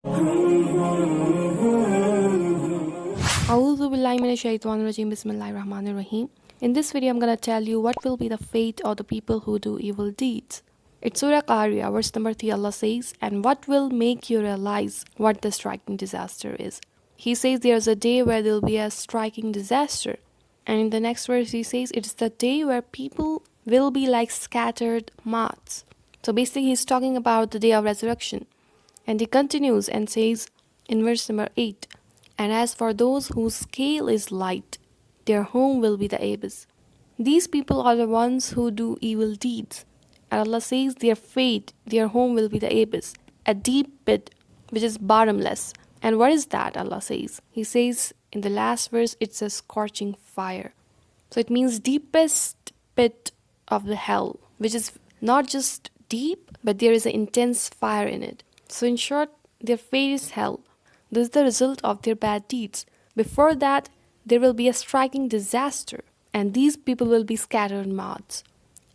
A'udhu billahi minash shaitanir rajim. Bismillahir Rahmanir Rahim. In this video, I'm gonna tell you what will be the fate of the people who do evil deeds. It's Surah Qariya, verse number 3. Allah says, "And what will make you realize what the striking disaster is?" He says there's a day where there'll be a striking disaster. And in the next verse, he says it's the day where people will be like scattered moths. So basically, he's talking about the day of resurrection. And he continues and says in verse number 8, "And as for those whose scale is light, their home will be the abyss." These people are the ones who do evil deeds. And Allah says their fate, their home will be the abyss, a deep pit which is bottomless. And what is that? Allah says. He says in the last verse, it's a scorching fire. So it means deepest pit of the hell, which is not just deep, but there is an intense fire in it. So in short, their fate is hell. This is the result of their bad deeds. Before that, there will be a striking disaster, and these people will be scattered moths.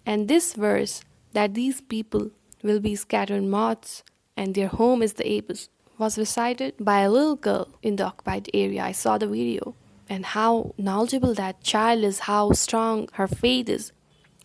And this verse, that these people will be scattered moths and their home is the abyss, was recited by a little girl in the occupied area. I saw the video, and how knowledgeable that child is, how strong her faith is.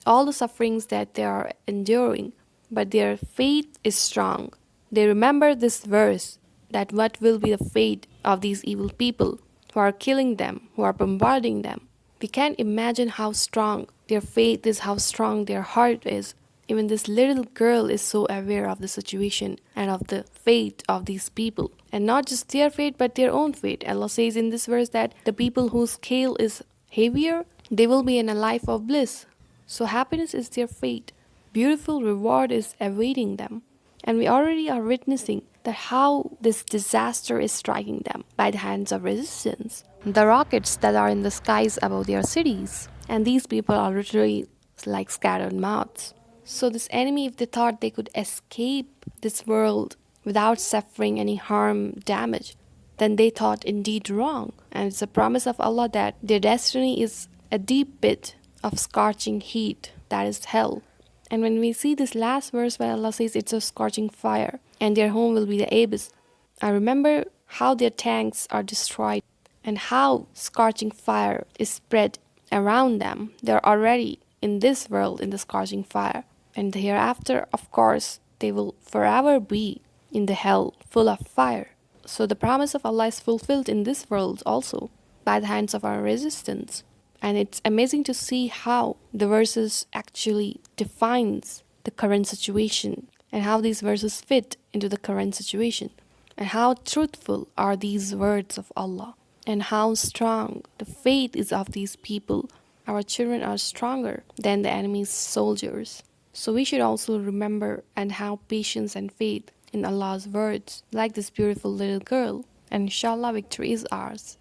All the sufferings that they are enduring, but their faith is strong. They remember this verse, that what will be the fate of these evil people who are killing them, who are bombarding them. We can't imagine how strong their faith is, how strong their heart is. Even this little girl is so aware of the situation and of the fate of these people. And not just their fate, but their own fate. Allah says in this verse that the people whose scale is heavier, they will be in a life of bliss. So happiness is their fate. Beautiful reward is awaiting them. And we already are witnessing that how this disaster is striking them by the hands of resistance. The rockets that are in the skies above their cities. And these people are literally like scattered moths. So this enemy, if they thought they could escape this world without suffering any harm, damage, then they thought indeed wrong. And it's a promise of Allah that their destiny is a deep pit of scorching heat, that is hell. And when we see this last verse where Allah says it's a scorching fire and their home will be the abyss, I remember how their tanks are destroyed and how scorching fire is spread around them. They're already in this world in the scorching fire. And hereafter, of course, they will forever be in the hell full of fire. So the promise of Allah is fulfilled in this world also by the hands of our resistance. And it's amazing to see how the verses actually defines the current situation and how these verses fit into the current situation and how truthful are these words of Allah and how strong the faith is of these people. Our children are stronger than the enemy's soldiers. So we should also remember and have patience and faith in Allah's words, like this beautiful little girl. And inshallah, victory is ours.